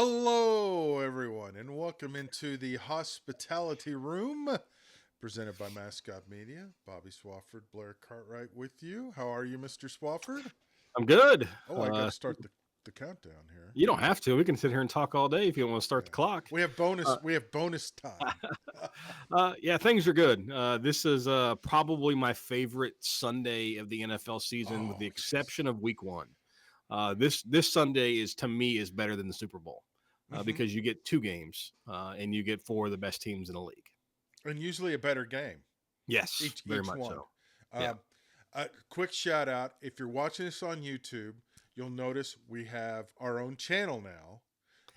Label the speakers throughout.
Speaker 1: Hello, everyone, and welcome into the hospitality room presented by Mascot Media. Bobby Swofford, Blair Cartwright with you. How are you, Mr. Swofford?
Speaker 2: I'm good.
Speaker 1: Oh, I got to start the countdown here.
Speaker 2: You don't have to. We can sit here and talk all day if you don't want to start
Speaker 1: Yeah,
Speaker 2: the clock.
Speaker 1: we have bonus.
Speaker 2: Uh,
Speaker 1: We have bonus time.
Speaker 2: yeah, things are good. This is probably my favorite Sunday of the NFL season, with the
Speaker 1: Oh yes.
Speaker 2: exception of Week 1. This Sunday is, to me, is better than the Super Bowl
Speaker 1: Hmm.
Speaker 2: because you get two games and you get four of the best teams in the league.
Speaker 1: And usually a better game
Speaker 2: Yes, very
Speaker 1: each
Speaker 2: much
Speaker 1: one.
Speaker 2: so. Yeah.
Speaker 1: Um, a quick shout out: if you're watching this on YouTube, you'll notice we have our own channel now.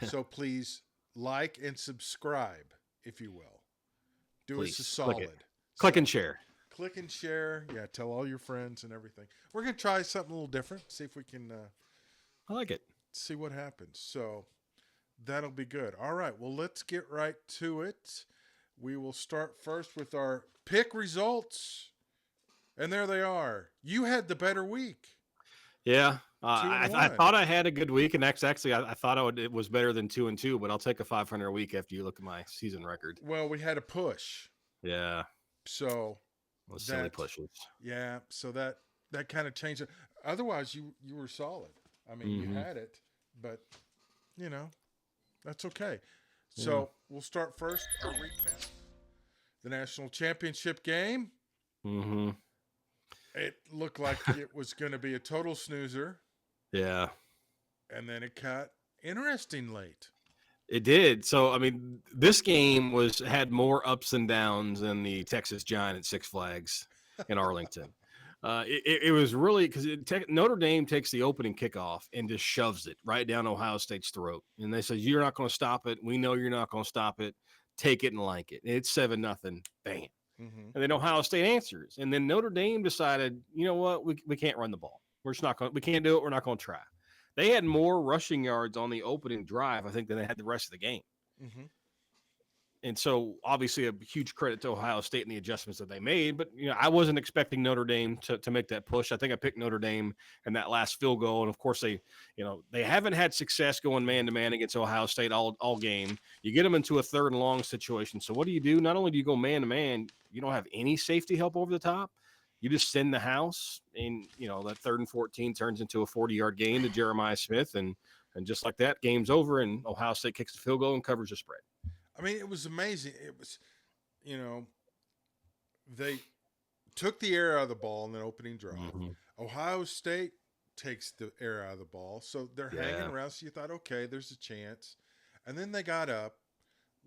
Speaker 1: So please like and subscribe, if you will. Do us a
Speaker 2: Please click it.
Speaker 1: solid.
Speaker 2: Click and
Speaker 1: So
Speaker 2: share.
Speaker 1: click and share. Yeah, tell all your friends and everything. We're gonna try something a little different. See if we can
Speaker 2: I like it.
Speaker 1: see what happens. So that'll be good. All right. Well, let's get right to it. We will start first with our pick results, and there they are. You had the better week.
Speaker 2: Yeah,
Speaker 1: Two and
Speaker 2: I
Speaker 1: one.
Speaker 2: thought I had a good week, and actually, I thought it was better than 2-2. But I'll take a 500 a week after you look at my season record.
Speaker 1: Well, we had a push.
Speaker 2: Yeah,
Speaker 1: So
Speaker 2: those silly
Speaker 1: that
Speaker 2: pushes.
Speaker 1: yeah, so that kind of changed it. Otherwise, you were solid. I mean, you
Speaker 2: Mm-hmm.
Speaker 1: had it, but you know that's okay.
Speaker 2: Yeah.
Speaker 1: So we'll start first. A recap: the national championship game.
Speaker 2: Mm-hmm.
Speaker 1: It looked like it was going to be a total snoozer,
Speaker 2: Yeah,
Speaker 1: and then it got interesting late.
Speaker 2: it did. So I mean, this game was had more ups and downs than the Texas Giant at Six Flags in Arlington. It was really because Notre Dame takes the opening kickoff and just shoves it right down Ohio State's throat, and they say, "You're not going to stop it. We know you're not going to stop it. Take it and like it." And it's 7-0. Bam.
Speaker 1: Mm-hmm.
Speaker 2: And then Ohio State answers, and then Notre Dame decided, you know what, we can't run the ball. We're just not going. We can't do it. We're not going to try. They had more rushing yards on the opening drive, I think, than they had the rest of the game.
Speaker 1: Mm-hmm.
Speaker 2: And so, obviously, a huge credit to Ohio State and the adjustments that they made. But I wasn't expecting Notre Dame to make that push. I think I picked Notre Dame in that last field goal, and of course, they haven't had success going man to man against Ohio State all game. You get them into a third and long situation. So what do? Not only do you go man to man, you don't have any safety help over the top. You just send the house, and that 3rd and 14 turns into a 40-yard gain to Jeremiah Smith, and just like that, game's over, and Ohio State kicks the field goal and covers the spread.
Speaker 1: I mean, it was amazing. It was, you know, they took the air out of the ball in the opening drive.
Speaker 2: Mm-hmm.
Speaker 1: Ohio State takes the air out of the ball, so they're hanging
Speaker 2: Yeah.
Speaker 1: around. So you thought, okay, there's a chance, and then they got up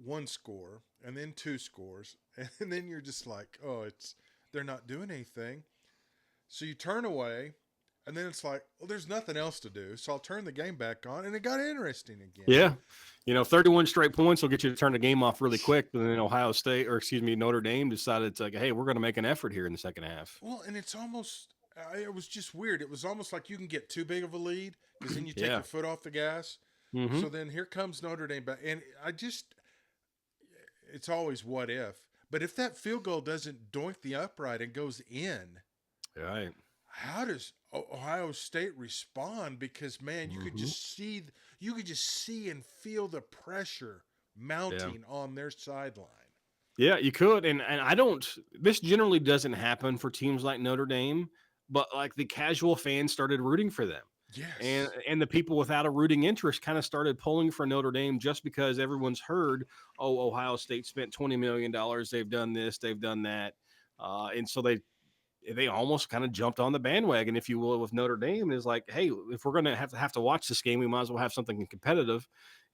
Speaker 1: one score, and then two scores, and then you're just like, oh, it's they're not doing anything. So you turn away, and then it's like, well, there's nothing else to do, so I'll turn the game back on, and it got interesting again.
Speaker 2: Yeah. 31 straight points will get you to turn the game off really quick. But then Ohio State, or excuse me, Notre Dame decided to, like, hey, we're going to make an effort here in the second half.
Speaker 1: Well, and it's almost, it was just weird. It was almost like you can get too big of a lead because then you take
Speaker 2: Yeah.
Speaker 1: your foot off the gas.
Speaker 2: Mm-hmm.
Speaker 1: So then here comes Notre Dame back. And it's always what if. But if that field goal doesn't doink the upright and goes in,
Speaker 2: Right.
Speaker 1: how does Ohio State respond? Because man,
Speaker 2: Mm-hmm.
Speaker 1: you could just see and feel the pressure
Speaker 2: Yeah.
Speaker 1: mounting on their sideline.
Speaker 2: Yeah, you could. And I don't, this generally doesn't happen for teams like Notre Dame, but like the casual fans started rooting for them. And
Speaker 1: Yes.
Speaker 2: and the people without a rooting interest kind of started pulling for Notre Dame just because everyone's heard, oh, Ohio State spent $20 million. They've done this, they've done that, and so they almost kind of jumped on the bandwagon, if you will, with Notre Dame. Is like, hey, if we're going to have to watch this game, we might as well have something competitive.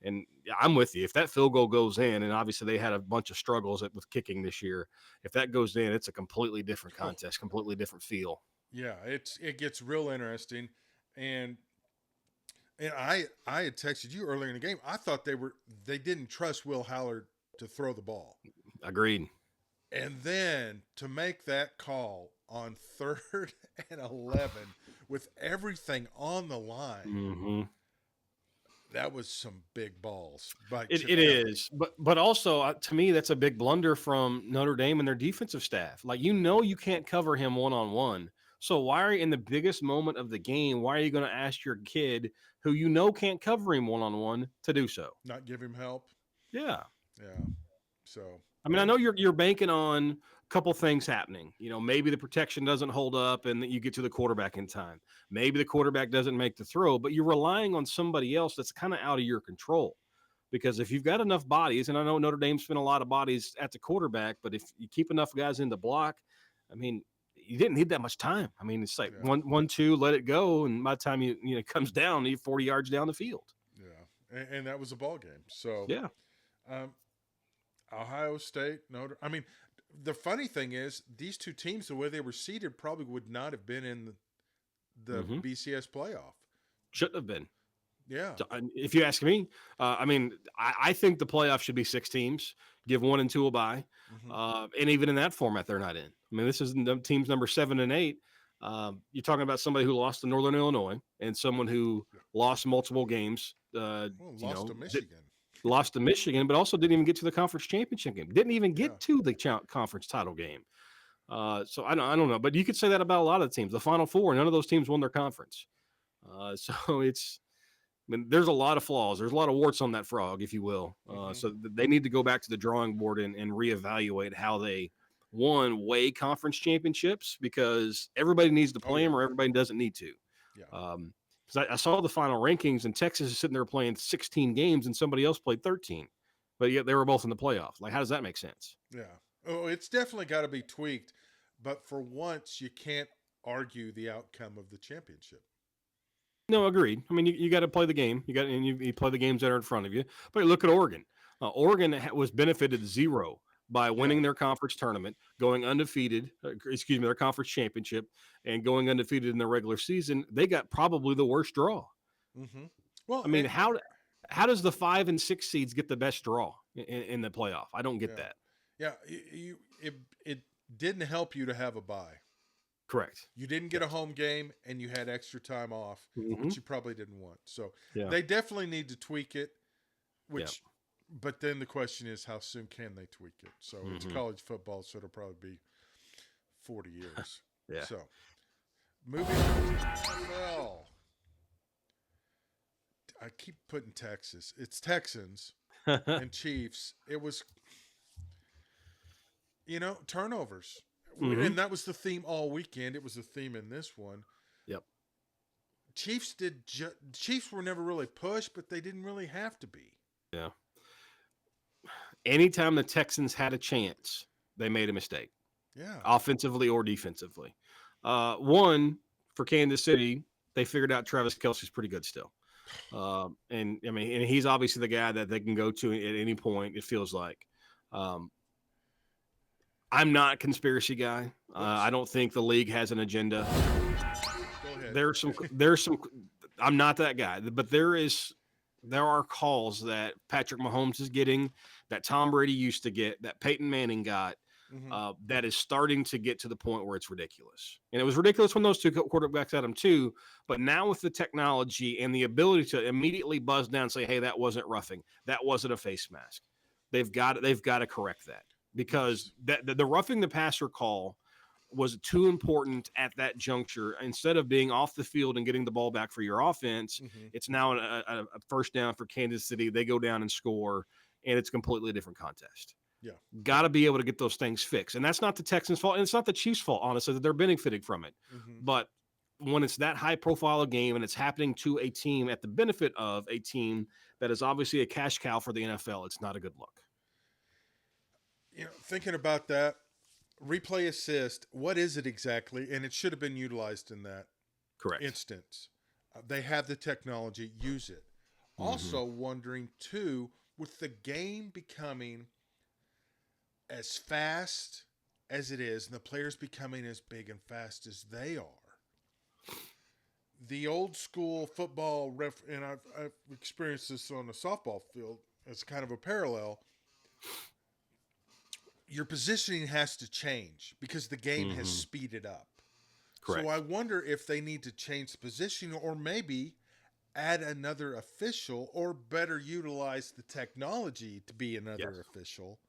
Speaker 2: And yeah, I'm with you. If that field goal goes in, and obviously they had a bunch of struggles with kicking this year, if that goes in, it's a completely different
Speaker 1: Oh,
Speaker 2: contest, completely different feel.
Speaker 1: yeah, it gets real interesting. And I had texted you earlier in the game. I thought they didn't trust Will Howard to throw the ball.
Speaker 2: Agreed.
Speaker 1: And then to make that call on third and 11 with everything on the line,
Speaker 2: Mm-hmm.
Speaker 1: that was some big balls by
Speaker 2: It
Speaker 1: Chip Kelly.
Speaker 2: is, but also to me that's a big blunder from Notre Dame and their defensive staff. Like, you can't cover him one on one. So why are you in the biggest moment of the game? Why are you going to ask your kid who can't cover him one-on-one to do so.
Speaker 1: Not give him help.
Speaker 2: Yeah.
Speaker 1: Yeah. So
Speaker 2: I mean, I know you're banking on a couple things happening. Maybe the protection doesn't hold up and that you get to the quarterback in time. Maybe the quarterback doesn't make the throw, but you're relying on somebody else that's kind of out of your control. Because if you've got enough bodies, and I know Notre Dame spent a lot of bodies at the quarterback, but if you keep enough guys in the block, I mean, you didn't need that much time. I mean, it's like
Speaker 1: yeah.
Speaker 2: 1-2, let it go, and by the time it comes down, you're 40 yards down the field.
Speaker 1: Yeah. And that was a ball game. So
Speaker 2: Yeah.
Speaker 1: Ohio State, I mean, the funny thing is these two teams, the way they were seeded, probably would not have been in the BCS playoff.
Speaker 2: Shouldn't have been.
Speaker 1: Yeah.
Speaker 2: So, if you ask me, I mean, I think the playoff should be 6 teams, give 1 and 2 a bye. And even in that format, they're not in. I mean, this is teams number 7 and 8. You're talking about somebody who lost to Northern Illinois and someone who lost multiple games.
Speaker 1: Lost to Michigan.
Speaker 2: Lost to Michigan, but also didn't even get to the conference championship game. Didn't even get to the conference title game. So I don't know, but you could say that about a lot of the teams. The Final Four, none of those teams won their conference. So I mean, there's a lot of flaws. There's a lot of warts on that frog, if you will. So they need to go back to the drawing board and reevaluate how they, weigh conference championships, because everybody needs to play them or everybody doesn't need to.
Speaker 1: Yeah.
Speaker 2: Because I saw the final rankings, and Texas is sitting there playing 16 games and somebody else played 13. But yet they were both in the playoffs. Like, how does that make sense?
Speaker 1: Yeah. Oh, it's definitely got to be tweaked. But for once, you can't argue the outcome of the championship.
Speaker 2: No, agreed. I mean, you got to play the game. You play the games that are in front of you. But look at Oregon. Oregon was benefited 0 by winning their conference tournament, going undefeated. Their conference championship, and going undefeated in the regular season. They got probably the worst draw. Well, I mean, how does the 5 and 6 seeds get the best draw in the playoff? I don't get that.
Speaker 1: Yeah, it didn't help you to have a bye.
Speaker 2: Correct.
Speaker 1: You didn't get a home game, and you had extra time off, which you probably didn't want. So they definitely need to tweak it. But then the question is, how soon can they tweak it? So it's college football, so it'll probably be 40 years. So moving on to NFL. I keep putting Texas. It's Texans and Chiefs. It was, turnovers. And that was the theme all weekend. It was the theme in this one.
Speaker 2: Yep.
Speaker 1: Chiefs were never really pushed, but they didn't really have to be.
Speaker 2: Yeah. Anytime the Texans had a chance, they made a mistake.
Speaker 1: Yeah.
Speaker 2: Offensively or defensively. One, for Kansas City, they figured out Travis Kelce's pretty good still. And he's obviously the guy that they can go to at any point, it feels like. I'm not a conspiracy guy. I don't think the league has an agenda.
Speaker 1: Go ahead.
Speaker 2: There's some. I'm not that guy, but there are calls that Patrick Mahomes is getting, that Tom Brady used to get, that Peyton Manning got, that is starting to get to the point where it's ridiculous. And it was ridiculous when those two quarterbacks had him too. But now with the technology and the ability to immediately buzz down and say, "Hey, that wasn't roughing. That wasn't a face mask." They've got to correct that. Because the roughing the passer call was too important at that juncture. Instead of being off the field and getting the ball back for your offense, it's now a first down for Kansas City. They go down and score, and it's a completely different contest.
Speaker 1: Yeah.
Speaker 2: Got to be able to get those things fixed. And that's not the Texans' fault, and it's not the Chiefs' fault, honestly, that they're benefiting from it. But when it's that high-profile game and it's happening to a team at the benefit of a team that is obviously a cash cow for the NFL, it's not a good look.
Speaker 1: Thinking about that, replay assist, what is it exactly? And it should have been utilized in that instance. They have the technology, use it. Also wondering, too, with the game becoming as fast as it is and the players becoming as big and fast as they are, the old school football and I've experienced this on the softball field as kind of a parallel. Your positioning has to change because the game has speeded up.
Speaker 2: Correct.
Speaker 1: So I wonder if they need to change the positioning or maybe add another official or better utilize the technology to be another official.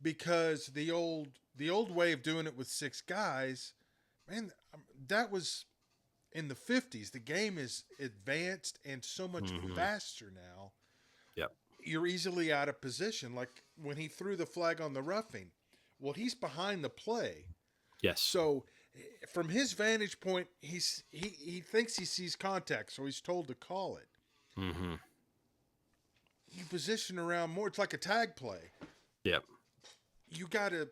Speaker 1: Because the old way of doing it with 6 guys, man, that was in the 50s. The game is advanced and so much
Speaker 2: Mm-hmm.
Speaker 1: faster now.
Speaker 2: Yep.
Speaker 1: You're easily out of position. Like when he threw the flag on the roughing, well, he's behind the play.
Speaker 2: Yes.
Speaker 1: So from his vantage point, he thinks he sees contact, so he's told to call it.
Speaker 2: Mm-hmm.
Speaker 1: You position around more. It's like a tag play.
Speaker 2: Yep.
Speaker 1: You gotta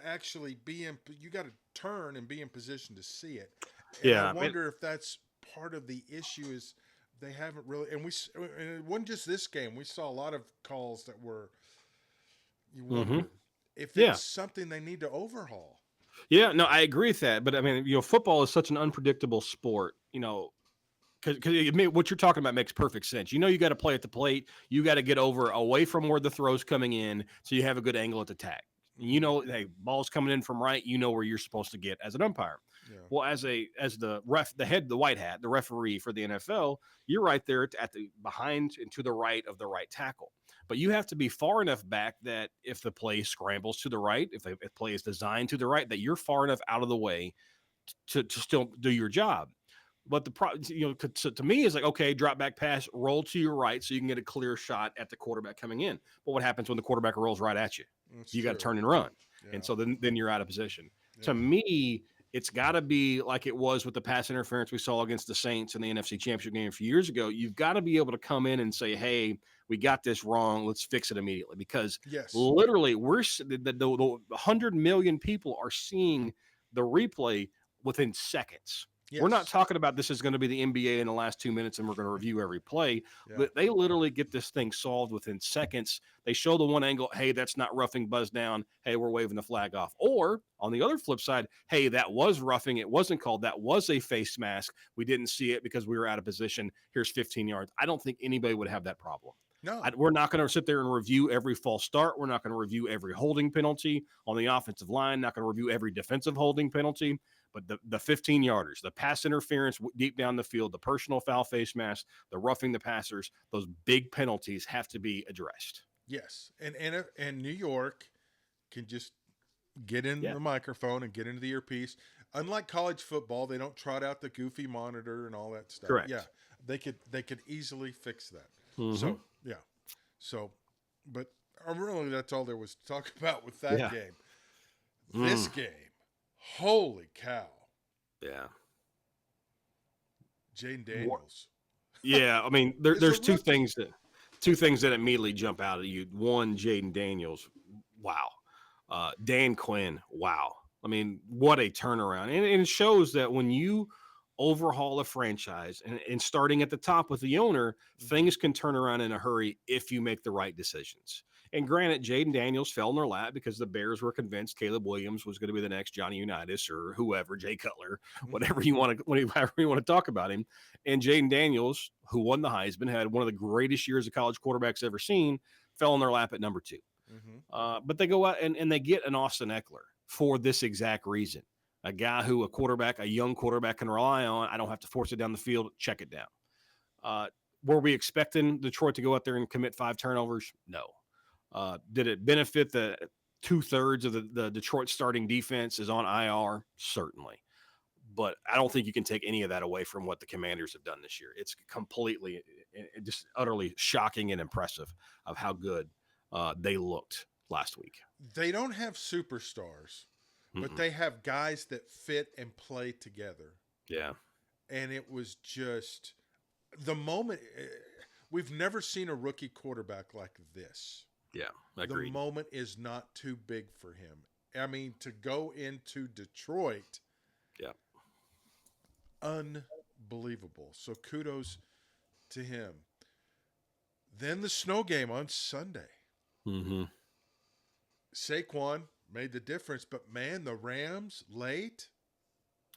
Speaker 1: actually be in. You gotta turn and be in position to see it. And I
Speaker 2: Yeah.
Speaker 1: wonder if that's part of the issue is they haven't really. And it wasn't just this game. We saw a lot of calls that were. You
Speaker 2: Mm-hmm.
Speaker 1: wonder if
Speaker 2: Yeah.
Speaker 1: it's something they need to overhaul.
Speaker 2: Yeah. No, I agree with that. But I mean, football is such an unpredictable sport. Because what you're talking about makes perfect sense. You got to play at the plate. You got to get over away from where the throw's coming in, so you have a good angle at the tag.
Speaker 1: Mm-hmm.
Speaker 2: Hey, ball's coming in from right. You know where you're supposed to get as an umpire.
Speaker 1: Yeah.
Speaker 2: Well, as the ref, the white hat, the referee for the NFL, you're right there at the behind and to the right of the right tackle. But you have to be far enough back that if the play scrambles to the right, if the play is designed to the right, that you're far enough out of the way to still do your job. But to me, it's like, okay, drop back pass, roll to your right so you can get a clear shot at the quarterback coming in. But what happens when the quarterback rolls right at you?
Speaker 1: That's
Speaker 2: You got to
Speaker 1: true.
Speaker 2: turn and run.
Speaker 1: Yeah.
Speaker 2: And so then you're out of position.
Speaker 1: Yeah.
Speaker 2: To me, it's got to be like it was with the pass interference we saw against the Saints in the NFC Championship game a few years ago. You've got to be able to come in and say, hey, we got this wrong. Let's fix it immediately. Because
Speaker 1: Yes.
Speaker 2: literally, the 100 million people are seeing the replay within seconds. We're not
Speaker 1: Yes.
Speaker 2: talking about this is going to be the NBA in the last 2 minutes and we're going to review every play.
Speaker 1: Yeah.
Speaker 2: But they literally get this thing solved within seconds. They show the one angle, hey, that's not roughing, buzz down. Hey, we're waving the flag off. Or on the other flip side, hey, that was roughing. It wasn't called. That was a face mask. We didn't see it because we were out of position. Here's 15 yards. I don't think anybody would have that problem.
Speaker 1: No.
Speaker 2: We're not going to sit there and review every false start. We're not going to review every holding penalty on the offensive line. Not going to review every defensive holding penalty. But the 15 yarders, the pass interference deep down the field, the personal foul face mask, the roughing the passers, those big penalties have to be addressed.
Speaker 1: Yes. And New York can just get in
Speaker 2: Yeah.
Speaker 1: the microphone and get into the earpiece. Unlike college football, they don't trot out the goofy monitor and all that stuff.
Speaker 2: Correct.
Speaker 1: Yeah, they could easily fix that.
Speaker 2: Mm-hmm.
Speaker 1: So yeah, so but really that's all there was to talk about with that
Speaker 2: Yeah.
Speaker 1: game. This game, holy cow,
Speaker 2: Yeah.
Speaker 1: Jaden Daniels.
Speaker 2: Yeah. I mean,
Speaker 1: It's
Speaker 2: there's
Speaker 1: a
Speaker 2: two
Speaker 1: rookie.
Speaker 2: things that immediately jump out at you. One, Jaden Daniels. Wow. Dan Quinn. Wow. I mean, what a turnaround. And it shows that when you overhaul a franchise and starting at the top with the owner, things can turn around in a hurry if you make the right decisions. And granted, Jaden Daniels fell in their lap because the Bears were convinced Caleb Williams was going to be the next Johnny Unitas or whoever, Jay Cutler, whatever you want to, however you want to talk about him. And Jaden Daniels, who won the Heisman, had one of the greatest years of college quarterbacks ever seen, fell in their lap at number 2.
Speaker 1: Mm-hmm.
Speaker 2: But they go out and they get an Austin Eckler for this exact reason. A guy who a young quarterback can rely on. I don't have to force it down the field, check it down. Were we expecting Detroit to go out there and commit 5 turnovers? No. Did it benefit the 2/3 of the Detroit starting defense is on IR? Certainly. But I don't think you can take any of that away from what the Commanders have done this year. It's completely, just utterly shocking and impressive of how good they looked last week.
Speaker 1: They don't have superstars, but they have guys that fit and play together.
Speaker 2: Yeah.
Speaker 1: And it was just the moment. We've never seen a rookie quarterback like this.
Speaker 2: Yeah, agreed.
Speaker 1: The moment is not too big for him. I mean, to go into Detroit,
Speaker 2: yeah,
Speaker 1: unbelievable. So kudos to him. Then the snow game on Sunday.
Speaker 2: Mm-hmm.
Speaker 1: Saquon made the difference, but man, the Rams late.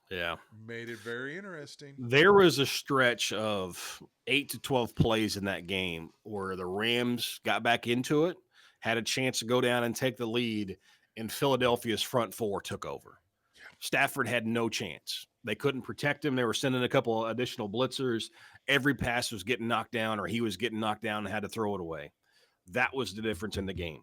Speaker 2: Yeah.
Speaker 1: Made it very interesting.
Speaker 2: There was a stretch of 8 to 12 plays in that game where the Rams got back into it, had a chance to go down and take the lead, and Philadelphia's front 4 took over.
Speaker 1: Yeah.
Speaker 2: Stafford had no chance. They couldn't protect him. They were sending a couple of additional blitzers. Every pass was getting knocked down, or he was getting knocked down and had to throw it away. That was the difference in the game.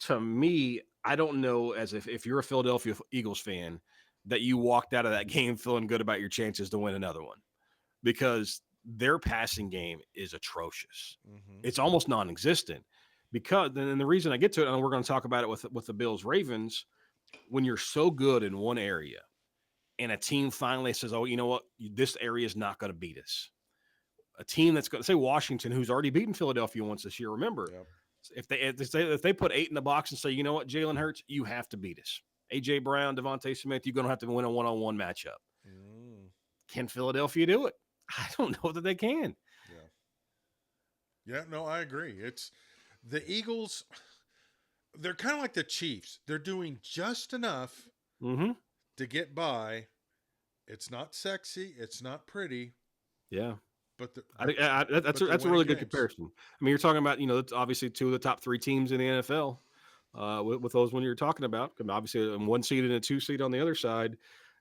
Speaker 2: To me, I don't know if you're a Philadelphia Eagles fan, that you walked out of that game feeling good about your chances to win another one, because their passing game is atrocious.
Speaker 1: Mm-hmm.
Speaker 2: It's almost non-existent. Because, and the reason I get to it, and we're going to talk about it with the Bills Ravens, when you're so good in one area and a team finally says, oh, you know what, this area is not going to beat us. A team that's going to say Washington, who's already beaten Philadelphia once this year. Remember,
Speaker 1: Yep.
Speaker 2: if they put 8 in the box and say, you know what, Jalen Hurts, you have to beat us. AJ Brown, Devontae Smith, you're going to have to win a one-on-one matchup.
Speaker 1: Mm.
Speaker 2: Can Philadelphia do it? I don't know that they can.
Speaker 1: Yeah. Yeah, no, I agree. It's the Eagles. They're kind of like the Chiefs. They're doing just enough to get by. It's not sexy. It's not pretty.
Speaker 2: Yeah.
Speaker 1: But
Speaker 2: that's a really good comparison. I mean, you're talking about, that's obviously 2 of the top 3 teams in the NFL with those one you're talking about. Obviously, 1 seed and a 2 seed on the other side.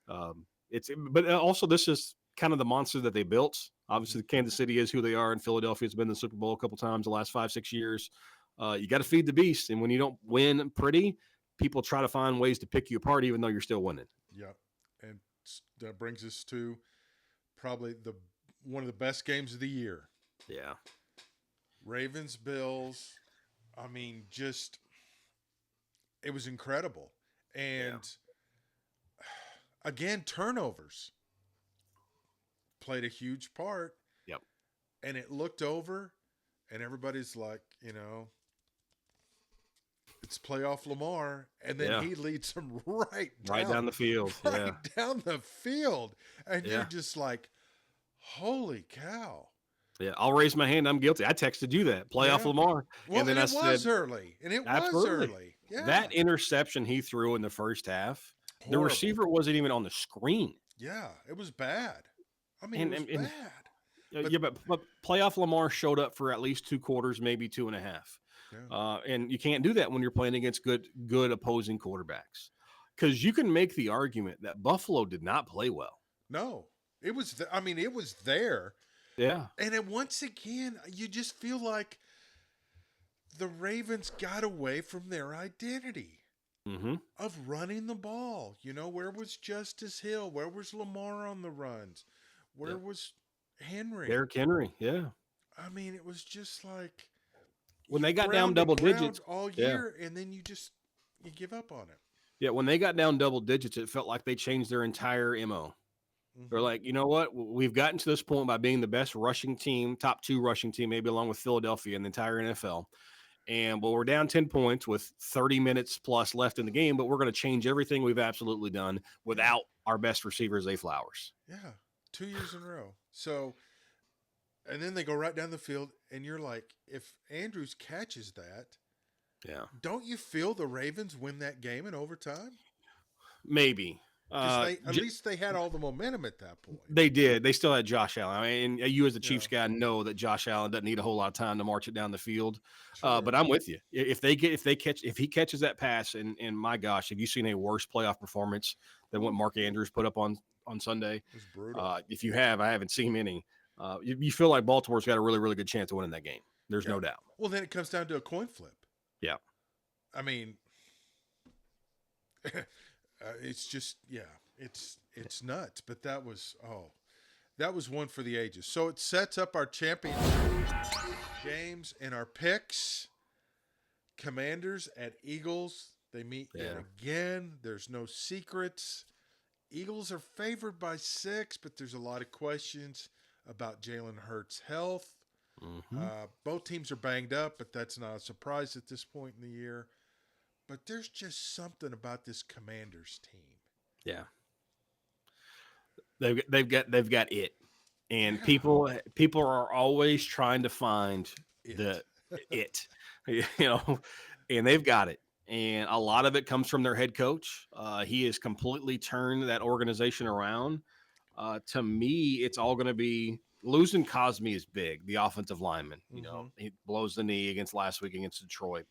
Speaker 2: But also this is kind of the monster that they built. Obviously, Kansas City is who they are, and Philadelphia's been in the Super Bowl a couple times the last 5-6 years. You got to feed the beast, and when you don't win pretty, people try to find ways to pick you apart, even though you're still winning.
Speaker 1: Yeah, and that brings us to probably one of the best games of the year.
Speaker 2: Yeah.
Speaker 1: Ravens, Bills. I mean, just it was incredible. And again, turnovers played a huge part.
Speaker 2: Yep.
Speaker 1: And it looked over, and everybody's like, it's playoff Lamar, and then he leads them right
Speaker 2: down the field.
Speaker 1: Right down the field. And you're just like, holy cow.
Speaker 2: Yeah, I'll raise my hand. I'm guilty. I texted you that. Playoff Lamar.
Speaker 1: Well,
Speaker 2: and then
Speaker 1: it was early. And it was early. Yeah.
Speaker 2: That interception he threw in the first half, the receiver wasn't even on the screen.
Speaker 1: Yeah, it was bad. I mean, it was bad.
Speaker 2: But playoff Lamar showed up for at least 2 quarters, maybe 2.5. Yeah. And you can't do that when you're playing against good opposing quarterbacks, because you can make the argument that Buffalo did not play well.
Speaker 1: No, it was. It was there.
Speaker 2: Yeah.
Speaker 1: And then once again, you just feel like the Ravens got away from their identity of running the ball. Where was Justice Hill? Where was Lamar on the runs? Where was Henry?
Speaker 2: Derrick Henry, yeah.
Speaker 1: I mean, it was just like
Speaker 2: when they got down double digits
Speaker 1: all year, and then you give up on it.
Speaker 2: Yeah, when they got down double digits, it felt like they changed their entire MO. They're like, you know what? We've gotten to this point by being the best rushing team, top 2 rushing team, maybe along with Philadelphia in the entire NFL. And we're down 10 points with 30 minutes plus left in the game, but we're going to change everything we've absolutely done without our best receiver, Zay Flowers.
Speaker 1: Yeah, 2 years in a row. So, and then they go right down the field, and you're like, if Andrews catches that, don't you feel the Ravens win that game in overtime?
Speaker 2: Maybe.
Speaker 1: At least they had all the momentum at that point.
Speaker 2: They did. They still had Josh Allen. I mean, you as the Chiefs guy know that Josh Allen doesn't need a whole lot of time to march it down the field. Sure. But I'm with you. If he catches that pass, and my gosh, have you seen a worse playoff performance than what Mark Andrews put up on Sunday? It was brutal. If you have, I haven't seen any. You feel like Baltimore's got a really, really good chance of winning that game. There's no doubt.
Speaker 1: Well, then it comes down to a coin flip.
Speaker 2: Yeah.
Speaker 1: I mean, it's just, it's nuts. But that was one for the ages. So it sets up our championship games and our picks. Commanders at Eagles. They meet yet again. There's no secrets. Eagles are favored by 6, but there's a lot of questions about Jalen Hurts' health. Both teams are banged up, but that's not a surprise at this point in the year. But there's just something about this Commanders team.
Speaker 2: Yeah, they've got it, and people are always trying to find it, and they've got it. And a lot of it comes from their head coach. He has completely turned that organization around. To me, it's all going to be losing Cosme is big, the offensive lineman. He blows the knee last week against Detroit.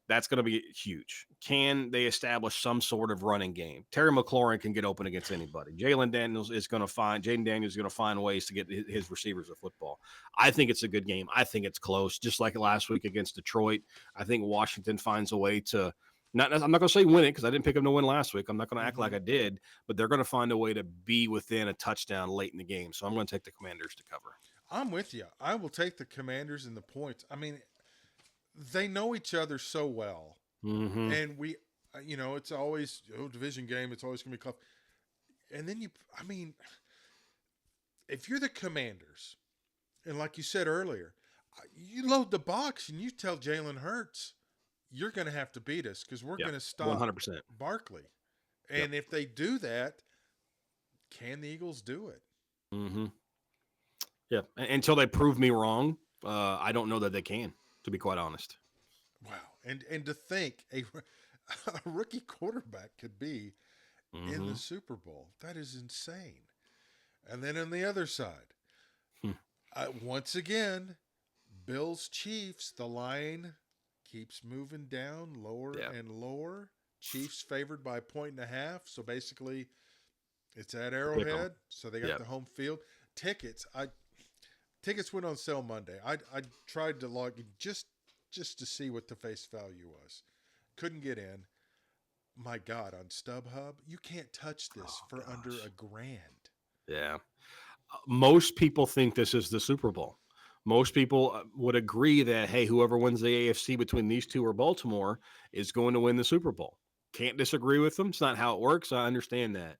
Speaker 2: That's going to be huge. Can they establish some sort of running game? Terry McLaurin can get open against anybody. Jaden Daniels is going to find ways to get his receivers the football. I think it's a good game. I think it's close, just like last week against Detroit. I think Washington finds a way to I'm not going to say win it because I didn't pick them to win last week. I'm not going to act like
Speaker 1: Mm-hmm.
Speaker 2: I did, but they're going to find a way to be within a touchdown late in the game. So I'm going to take the Commanders to cover.
Speaker 1: I'm with you. I will take the Commanders and the points. I mean, they know each other so well,
Speaker 2: Mm-hmm.
Speaker 1: and it's always division game. It's always gonna be tough. And then I mean, if you're the Commanders, and like you said earlier, you load the box and you tell Jalen Hurts, you're gonna have to beat us because we're
Speaker 2: Yeah,
Speaker 1: gonna stop
Speaker 2: 100%.
Speaker 1: Barkley.
Speaker 2: Yep.
Speaker 1: And if they do that, can the Eagles do it?
Speaker 2: Mm-hmm. Yeah. Until they prove me wrong, I don't know that they can, to be quite honest.
Speaker 1: Wow. And to think a rookie quarterback could be in
Speaker 2: Mm-hmm.
Speaker 1: the Super Bowl, that is insane. And then on the other side,
Speaker 2: Hmm.
Speaker 1: once again, Bills Chiefs, the line keeps moving down lower
Speaker 2: Yeah.
Speaker 1: and lower. Chiefs favored by 1.5. So basically, it's at
Speaker 2: Pick 'em.
Speaker 1: Arrowhead. So they got
Speaker 2: Yep.
Speaker 1: the home field tickets. Tickets went on sale Monday. I tried to log in just to see what the face value was. Couldn't get in. My God, on StubHub, you can't touch this
Speaker 2: Oh,
Speaker 1: for under
Speaker 2: gosh.
Speaker 1: $1,000.
Speaker 2: Yeah. Most people think this is the Super Bowl. Most people would agree that, hey, whoever wins the AFC between these two or Baltimore is going to win the Super Bowl. Can't disagree with them. It's not how it works. I understand that.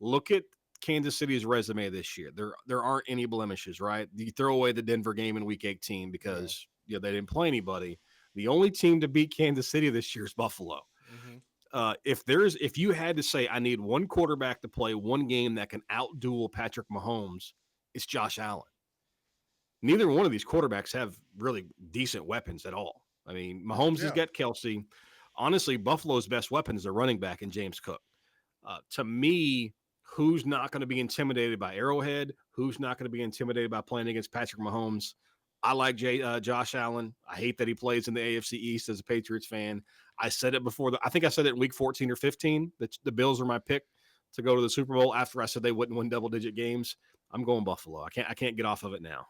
Speaker 2: Look at Kansas City's resume this year. There aren't any blemishes, right? You throw away the Denver game in Week 18
Speaker 1: Yeah.
Speaker 2: because they didn't play anybody. The only team to beat Kansas City this year is Buffalo.
Speaker 1: Mm-hmm.
Speaker 2: If you had to say I need one quarterback to play one game that can outduel Patrick Mahomes, it's Josh Allen. Neither one of these quarterbacks have really decent weapons at all. I mean, Mahomes has
Speaker 1: Yeah.
Speaker 2: got Kelsey. Honestly, Buffalo's best weapon is a running back in James Cook. To me, who's not going to be intimidated by Arrowhead? Who's not going to be intimidated by playing against Patrick Mahomes? I like Josh Allen. I hate that he plays in the AFC East as a Patriots fan. I said it before. I think I said it in week 14 or 15 that the Bills are my pick to go to the Super Bowl after I said they wouldn't win double-digit games. I'm going Buffalo. I can't get off of it now.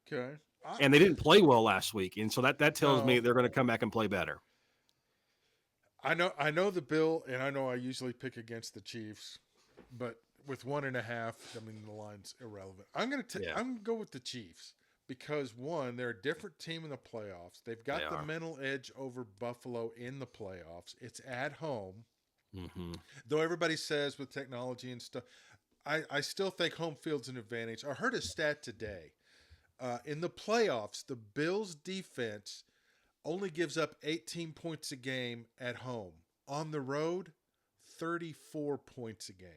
Speaker 1: Okay.
Speaker 2: And they didn't play well last week, and so that tells me
Speaker 1: No,
Speaker 2: they're going to come back and play better.
Speaker 1: I know the Bill, and I know I usually pick against the Chiefs, but with 1.5, I mean the line's irrelevant.
Speaker 2: Yeah,
Speaker 1: I'm gonna go with the Chiefs because one, they're a different team in the playoffs. They've
Speaker 2: they
Speaker 1: got the
Speaker 2: are.
Speaker 1: mental edge over Buffalo in the playoffs. It's at home,
Speaker 2: Mm-hmm.
Speaker 1: though everybody says with technology and stuff. I still think home field's an advantage. I heard a stat today. In the playoffs, the Bills' defense only gives up 18 points a game at home. On the road, 34 points a game.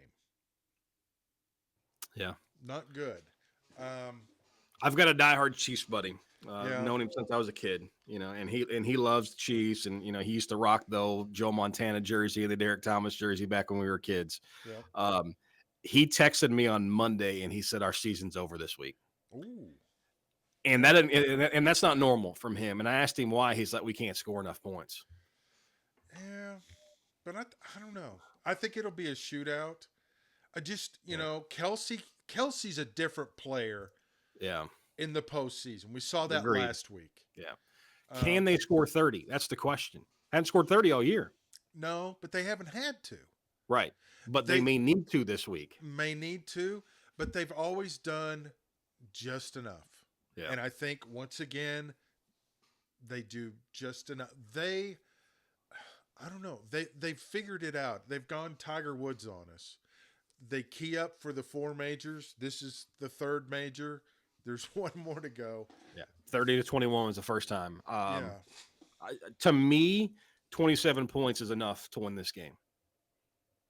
Speaker 2: Yeah.
Speaker 1: Not good. Um,
Speaker 2: I've got a diehard Chiefs buddy.
Speaker 1: yeah,
Speaker 2: Known him since I was a kid, and he loves the Chiefs, and he used to rock the old Joe Montana jersey and the Derek Thomas jersey back when we were kids.
Speaker 1: yeah.
Speaker 2: Um, he texted me on Monday and he said our season's over this week,
Speaker 1: Ooh,
Speaker 2: and
Speaker 1: okay.
Speaker 2: and that's not normal from him. And I asked him why. He's like, we can't score enough points.
Speaker 1: Yeah, but I don't know. I think it'll be a shootout. I just,
Speaker 2: Yeah,
Speaker 1: Kelsey's a different player
Speaker 2: yeah,
Speaker 1: in the postseason. We saw that
Speaker 2: agreed.
Speaker 1: last week.
Speaker 2: Yeah, can
Speaker 1: Um,
Speaker 2: they score 30? That's the question. Hadn't scored 30 all year,
Speaker 1: no, but they haven't had to.
Speaker 2: right? But they
Speaker 1: They
Speaker 2: may need to this week.
Speaker 1: may need to, but they've always done just enough.
Speaker 2: Yeah,
Speaker 1: And I think once again, they do just enough. I don't know. They've figured it out. They've gone Tiger Woods on us. They key up for the 4 majors. This is the third major. There's one more to go.
Speaker 2: yeah. 30-21 was the first time.
Speaker 1: Yeah,
Speaker 2: To me, 27 points is enough to win this game.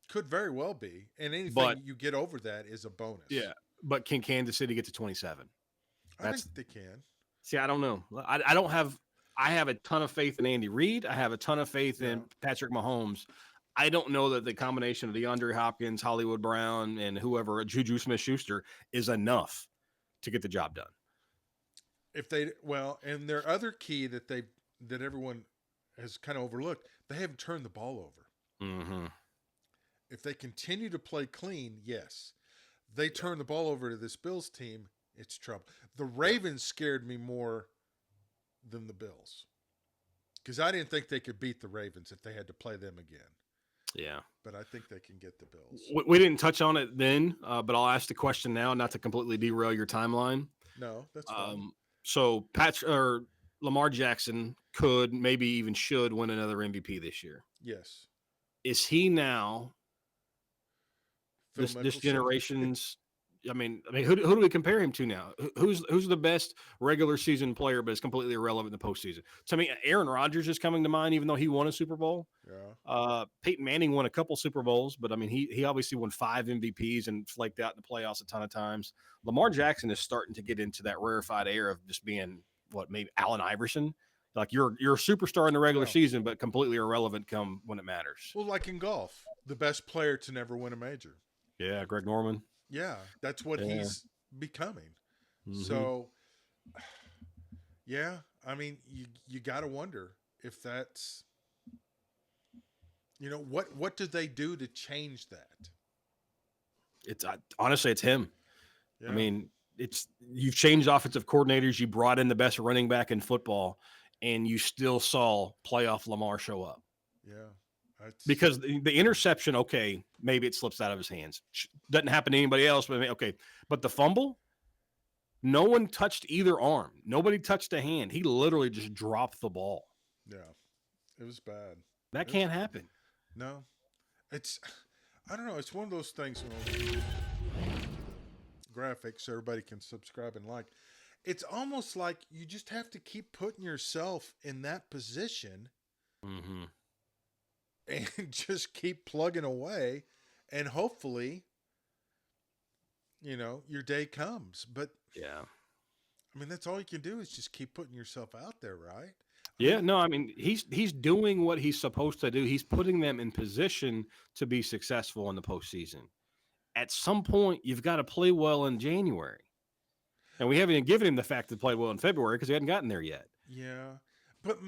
Speaker 1: could very well be. And
Speaker 2: But
Speaker 1: anything you get over that is a bonus.
Speaker 2: yeah, but can Kansas City get to 27?
Speaker 1: I think
Speaker 2: That's
Speaker 1: they can.
Speaker 2: see, I don't know. I don't have. I have a ton of faith in Andy Reid. I have a ton of faith
Speaker 1: Yeah.
Speaker 2: in Patrick Mahomes. I don't know that the combination of DeAndre Hopkins, Hollywood Brown, and whoever Juju Smith-Schuster is enough to get the job done.
Speaker 1: If they and their other key that everyone has kind of overlooked, they haven't turned the ball over.
Speaker 2: Mm-hmm.
Speaker 1: If they continue to play clean, yes. They turn the ball over to this Bills team, it's trouble. The Ravens scared me more than the Bills. because I didn't think they could beat the Ravens if they had to play them again.
Speaker 2: Yeah.
Speaker 1: But I think they can get the Bills.
Speaker 2: We didn't touch on it then, but I'll ask the question now, not to completely derail your timeline.
Speaker 1: No, that's fine.
Speaker 2: So Lamar Jackson could, maybe even should, win another MVP this year.
Speaker 1: Yes.
Speaker 2: Is he now
Speaker 1: Phil
Speaker 2: this
Speaker 1: Mickelson.
Speaker 2: generation's? I mean, who do we compare him to now? Who's the best regular season player, but is completely irrelevant in the postseason? To me, Aaron Rodgers is coming to mind, even though he won a Super Bowl.
Speaker 1: Yeah.
Speaker 2: Peyton Manning won a couple Super Bowls, but I mean, he obviously won 5 MVPs and flaked out in the playoffs a ton of times. Lamar Jackson is starting to get into that rarefied air of just being maybe Allen Iverson. Like you're a superstar in the regular season, but completely irrelevant come when it matters.
Speaker 1: Well, like in golf, the best player to never win a major.
Speaker 2: Yeah, Greg Norman.
Speaker 1: Yeah, that's what he's becoming.
Speaker 2: Mm-hmm.
Speaker 1: So, yeah, I mean, you got to wonder if that's, what do they do to change that?
Speaker 2: It's honestly, it's him.
Speaker 1: Yeah.
Speaker 2: I mean, you've changed offensive coordinators. You brought in the best running back in football, and you still saw playoff Lamar show up.
Speaker 1: Yeah.
Speaker 2: Because the interception, okay, maybe it slips out of his hands. Doesn't happen to anybody else, but okay. But the fumble, no one touched either arm. Nobody touched a hand. He literally just dropped the ball.
Speaker 1: Yeah, it was bad.
Speaker 2: That can't happen.
Speaker 1: No, I don't know. It's one of those things. Graphics, so everybody can subscribe and like. It's almost like you just have to keep putting yourself in that position.
Speaker 2: Mm-hmm.
Speaker 1: And just keep plugging away, and hopefully, your day comes. But
Speaker 2: yeah,
Speaker 1: I mean, that's all you can do is just keep putting yourself out there, right?
Speaker 2: I mean, he's doing what he's supposed to do. He's putting them in position to be successful in the postseason. At some point, you've got to play well in January, and we haven't even given him the fact that he played well in February because he hadn't gotten there yet.
Speaker 1: Yeah, but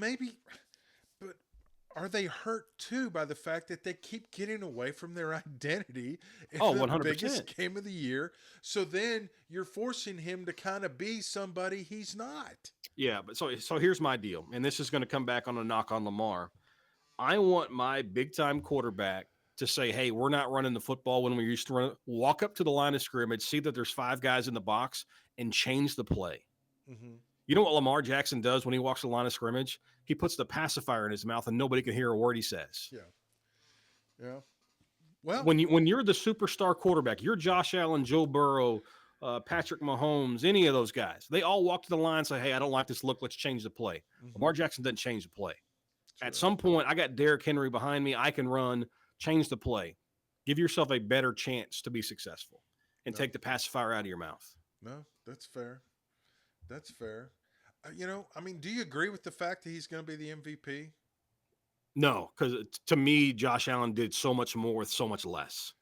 Speaker 1: are they hurt too by the fact that they keep getting away from their identity in the
Speaker 2: 100%.
Speaker 1: biggest game of the year? So then you're forcing him to kind of be somebody he's not.
Speaker 2: Yeah, but so here's my deal, and this is going to come back on a knock on Lamar. I want my big-time quarterback to say, hey, we're not running the football when we used to run it. Walk up to the line of scrimmage, see that there's 5 guys in the box, and change the play. Mm-hmm. You know what Lamar Jackson does when he walks the line of scrimmage? He puts the pacifier in his mouth and nobody can hear a word he says.
Speaker 1: Yeah. Yeah. Well,
Speaker 2: when you're the superstar quarterback, you're Josh Allen, Joe Burrow, Patrick Mahomes, any of those guys. They all walk to the line and say, hey, I don't like this look. Let's change the play. Mm-hmm. Lamar Jackson doesn't change the play. Sure. At some point, I got Derrick Henry behind me. I can run, change the play. Give yourself a better chance to be successful and take the pacifier out of your mouth.
Speaker 1: No, that's fair. That's fair. I mean, do you agree with the fact that he's going to be the MVP?
Speaker 2: No, because to me, Josh Allen did so much more with so much less.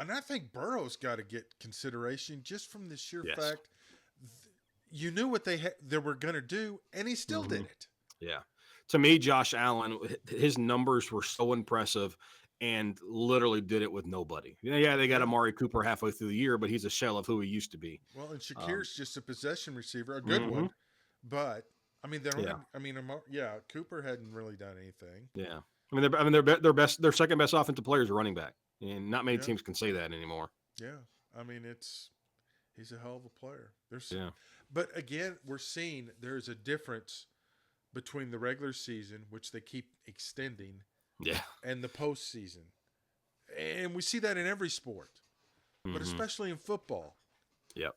Speaker 1: And I think Burrow's got to get consideration just from the sheer fact you knew what they were going to do, and he still did it.
Speaker 2: Yeah. To me, Josh Allen, his numbers were so impressive and literally did it with nobody. Yeah, they got Amari Cooper halfway through the year, but he's a shell of who he used to be.
Speaker 1: Well, and Shakir's just a possession receiver, a good one. But I mean, Cooper hadn't really done anything.
Speaker 2: Yeah, I mean, their second best offensive player is a running back, and not many teams can say that anymore.
Speaker 1: Yeah, I mean, he's a hell of a player. But again, we're seeing there's a difference between the regular season, which they keep extending.
Speaker 2: Yeah.
Speaker 1: And the postseason. And we see that in every sport, but especially in football.
Speaker 2: Yep.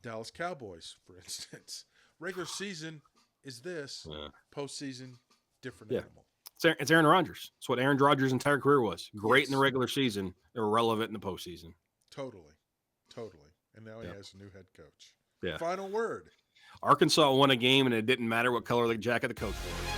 Speaker 1: Dallas Cowboys, for instance. Regular season is this. Postseason, different animal.
Speaker 2: It's Aaron Rodgers. It's what Aaron Rodgers' entire career was. Great in the regular season, irrelevant in the postseason.
Speaker 1: Totally. And now he has a new head coach.
Speaker 2: Yeah.
Speaker 1: Final word.
Speaker 2: Arkansas won a game, and it didn't matter what color the jacket the coach wore.